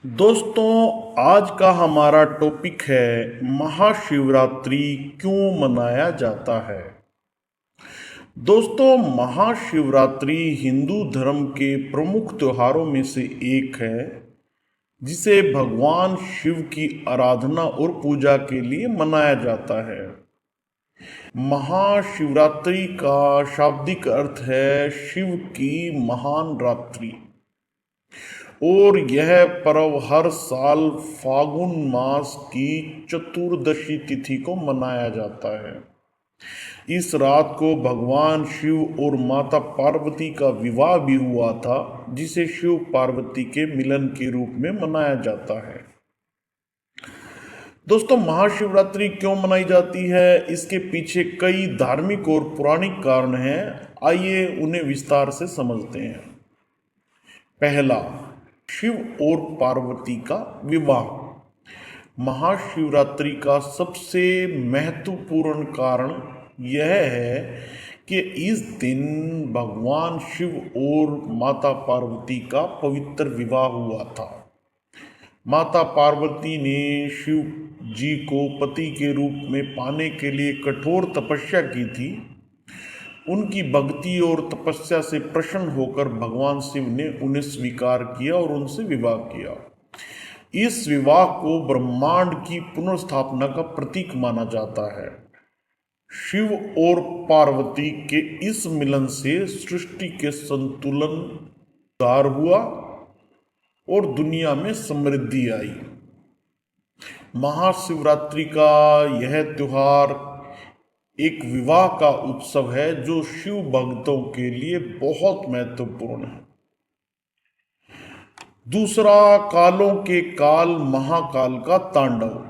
दोस्तों, आज का हमारा टॉपिक है महाशिवरात्रि क्यों मनाया जाता है। दोस्तों, महाशिवरात्रि हिंदू धर्म के प्रमुख त्योहारों में से एक है जिसे भगवान शिव की आराधना और पूजा के लिए मनाया जाता है। महाशिवरात्रि का शाब्दिक अर्थ है शिव की महान रात्रि और यह पर्व हर साल फागुन मास की चतुर्दशी तिथि को मनाया जाता है। इस रात को भगवान शिव और माता पार्वती का विवाह भी हुआ था, जिसे शिव पार्वती के मिलन के रूप में मनाया जाता है। दोस्तों, महाशिवरात्रि क्यों मनाई जाती है, इसके पीछे कई धार्मिक और पौराणिक कारण हैं। आइए उन्हें विस्तार से समझते हैं। पहला, शिव और पार्वती का विवाह। महाशिवरात्रि का सबसे महत्वपूर्ण कारण यह है कि इस दिन भगवान शिव और माता पार्वती का पवित्र विवाह हुआ था। माता पार्वती ने शिव जी को पति के रूप में पाने के लिए कठोर तपस्या की थी। उनकी भक्ति और तपस्या से प्रसन्न होकर भगवान शिव ने उन्हें स्वीकार किया और उनसे विवाह किया। इस विवाह को ब्रह्मांड की पुनर्स्थापना का प्रतीक माना जाता है। शिव और पार्वती के इस मिलन से सृष्टि के संतुलन सुधार हुआ और दुनिया में समृद्धि आई। महाशिवरात्रि का यह त्योहार एक विवाह का उत्सव है जो शिव भक्तों के लिए बहुत महत्वपूर्ण है। दूसरा, कालों के काल महाकाल का तांडव।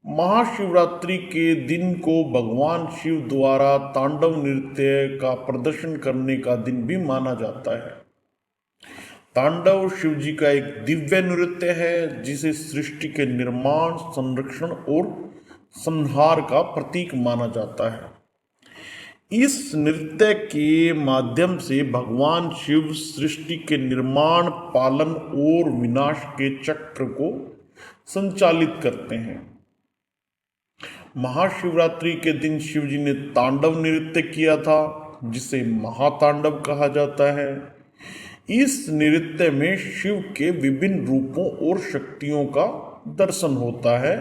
महाशिवरात्रि के दिन को भगवान शिव द्वारा तांडव नृत्य का प्रदर्शन करने का दिन भी माना जाता है। तांडव शिव जी का एक दिव्य नृत्य है जिसे सृष्टि के निर्माण, संरक्षण और संहार का प्रतीक माना जाता है। इस नृत्य के माध्यम से भगवान शिव सृष्टि के निर्माण, पालन और विनाश के चक्र को संचालित करते हैं। महाशिवरात्रि के दिन शिव जी ने तांडव नृत्य किया था, जिसे महातांडव कहा जाता है। इस नृत्य में शिव के विभिन्न रूपों और शक्तियों का दर्शन होता है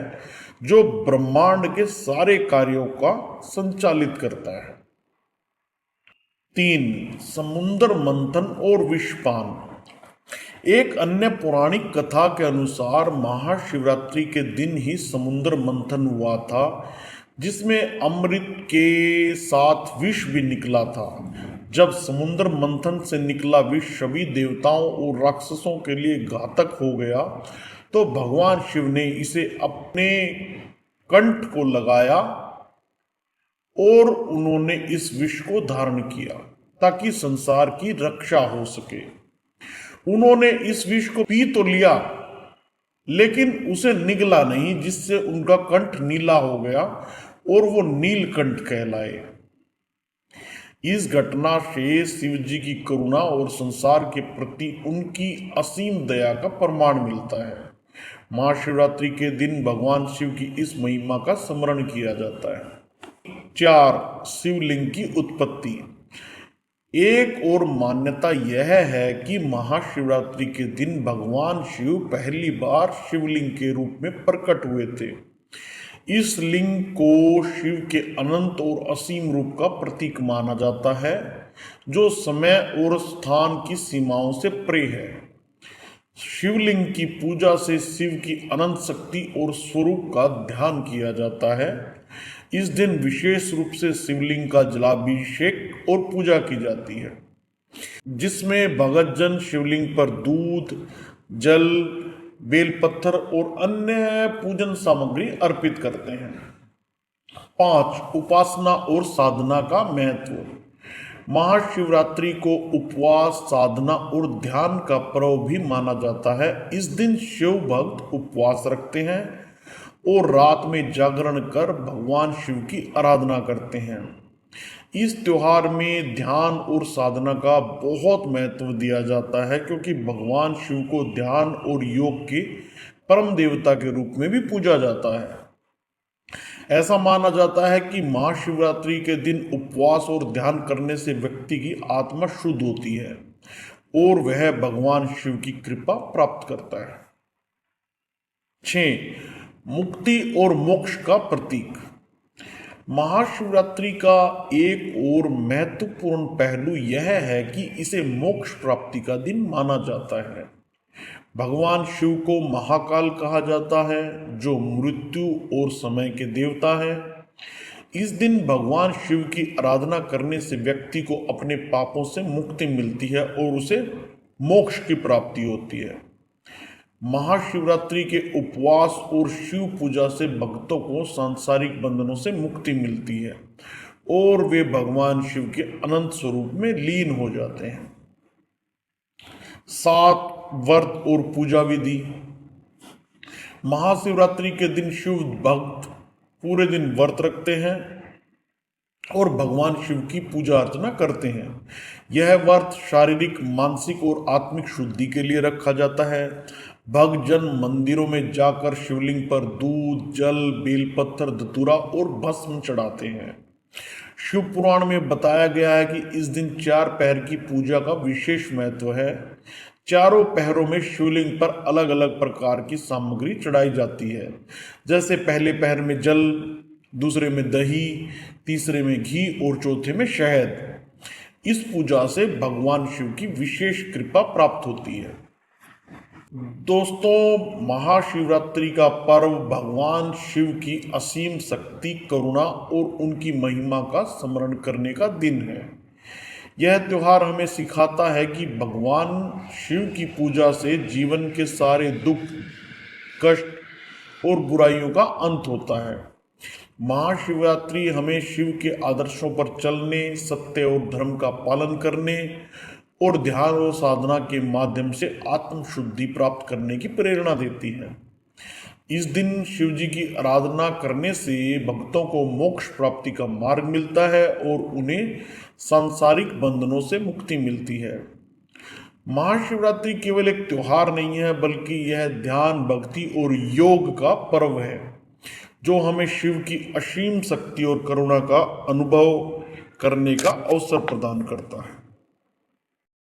जो ब्रह्मांड के सारे कार्यों का संचालित करता है। 3, समुद्र मंथन और विषपान। एक अन्य पौराणिक कथा के अनुसार महाशिवरात्रि के दिन ही समुद्र मंथन हुआ था, जिसमें अमृत के साथ विष भी निकला था। जब समुद्र मंथन से निकला विष सभी देवताओं और राक्षसों के लिए घातक हो गया, तो भगवान शिव ने इसे अपने कंठ को लगाया और उन्होंने इस विष को धारण किया ताकि संसार की रक्षा हो सके। उन्होंने इस विष को पी तो लिया, लेकिन उसे निगला नहीं, जिससे उनका कंठ नीला हो गया और वो नीलकंठ कहलाए। इस घटना से शिव जी की करुणा और संसार के प्रति उनकी असीम दया का प्रमाण मिलता है। महाशिवरात्रि के दिन भगवान शिव की इस महिमा का स्मरण किया जाता है। 4, शिवलिंग की उत्पत्ति। एक और मान्यता यह है कि महाशिवरात्रि के दिन भगवान शिव पहली बार शिवलिंग के रूप में प्रकट हुए थे। इस लिंग को शिव के अनंत और असीम रूप का प्रतीक माना जाता है, जो समय और स्थान की सीमाओं से परे है। शिवलिंग की पूजा से शिव की अनंत शक्ति और स्वरूप का ध्यान किया जाता है। इस दिन विशेष रूप से शिवलिंग का जलाभिषेक और पूजा की जाती है, जिसमें भक्तजन शिवलिंग पर दूध, जल, बेलपत्थर और अन्य पूजन सामग्री अर्पित करते हैं। 5, उपासना और साधना का महत्व। महाशिवरात्रि को उपवास, साधना और ध्यान का पर्व भी माना जाता है। इस दिन शिव भक्त उपवास रखते हैं और रात में जागरण कर भगवान शिव की आराधना करते हैं। इस त्योहार में ध्यान और साधना का बहुत महत्व दिया जाता है, क्योंकि भगवान शिव को ध्यान और योग के परम देवता के रूप में भी पूजा जाता है। ऐसा माना जाता है कि महाशिवरात्रि के दिन उपवास और ध्यान करने से व्यक्ति की आत्मा शुद्ध होती है और वह भगवान शिव की कृपा प्राप्त करता है। 6. मुक्ति और मोक्ष का प्रतीक। महाशिवरात्रि का एक और महत्वपूर्ण पहलू यह है कि इसे मोक्ष प्राप्ति का दिन माना जाता है। भगवान शिव को महाकाल कहा जाता है, जो मृत्यु और समय के देवता है। इस दिन भगवान शिव की आराधना करने से व्यक्ति को अपने पापों से मुक्ति मिलती है और उसे मोक्ष की प्राप्ति होती है। महाशिवरात्रि के उपवास और शिव पूजा से भक्तों को सांसारिक बंधनों से मुक्ति मिलती है और वे भगवान शिव के अनंत स्वरूप में लीन हो जाते हैं। 7. व्रत और पूजा विधि। महाशिवरात्रि के दिन शिव भक्त पूरे दिन व्रत रखते हैं और भगवान शिव की पूजा अर्चना करते हैं। यह व्रत शारीरिक, मानसिक और आत्मिक शुद्धि के लिए रखा जाता है। भक्तजन मंदिरों में जाकर शिवलिंग पर दूध, जल, बेलपत्थर, धतूरा और भस्म चढ़ाते हैं। शिव पुराण में बताया गया है कि इस दिन 4 पहर की पूजा का विशेष महत्व है। चारों पहरों में शिवलिंग पर अलग अलग प्रकार की सामग्री चढ़ाई जाती है, जैसे पहले पहर में जल, दूसरे में दही, तीसरे में घी और चौथे में शहद। इस पूजा से भगवान शिव की विशेष कृपा प्राप्त होती है। दोस्तों, महाशिवरात्रि का पर्व भगवान शिव की असीम शक्ति, करुणा और उनकी महिमा का स्मरण करने का दिन है। यह त्योहार हमें सिखाता है कि भगवान शिव की पूजा से जीवन के सारे दुख, कष्ट और बुराइयों का अंत होता है। महाशिवरात्रि हमें शिव के आदर्शों पर चलने, सत्य और धर्म का पालन करने और ध्यान और साधना के माध्यम से आत्म शुद्धि प्राप्त करने की प्रेरणा देती है। इस दिन शिव जी की आराधना करने से भक्तों को मोक्ष प्राप्ति का मार्ग मिलता है और उन्हें सांसारिक बंधनों से मुक्ति मिलती है। महाशिवरात्रि केवल एक त्योहार नहीं है, बल्कि यह ध्यान, भक्ति और योग का पर्व है, जो हमें शिव की असीम शक्ति और करुणा का अनुभव करने का अवसर प्रदान करता है।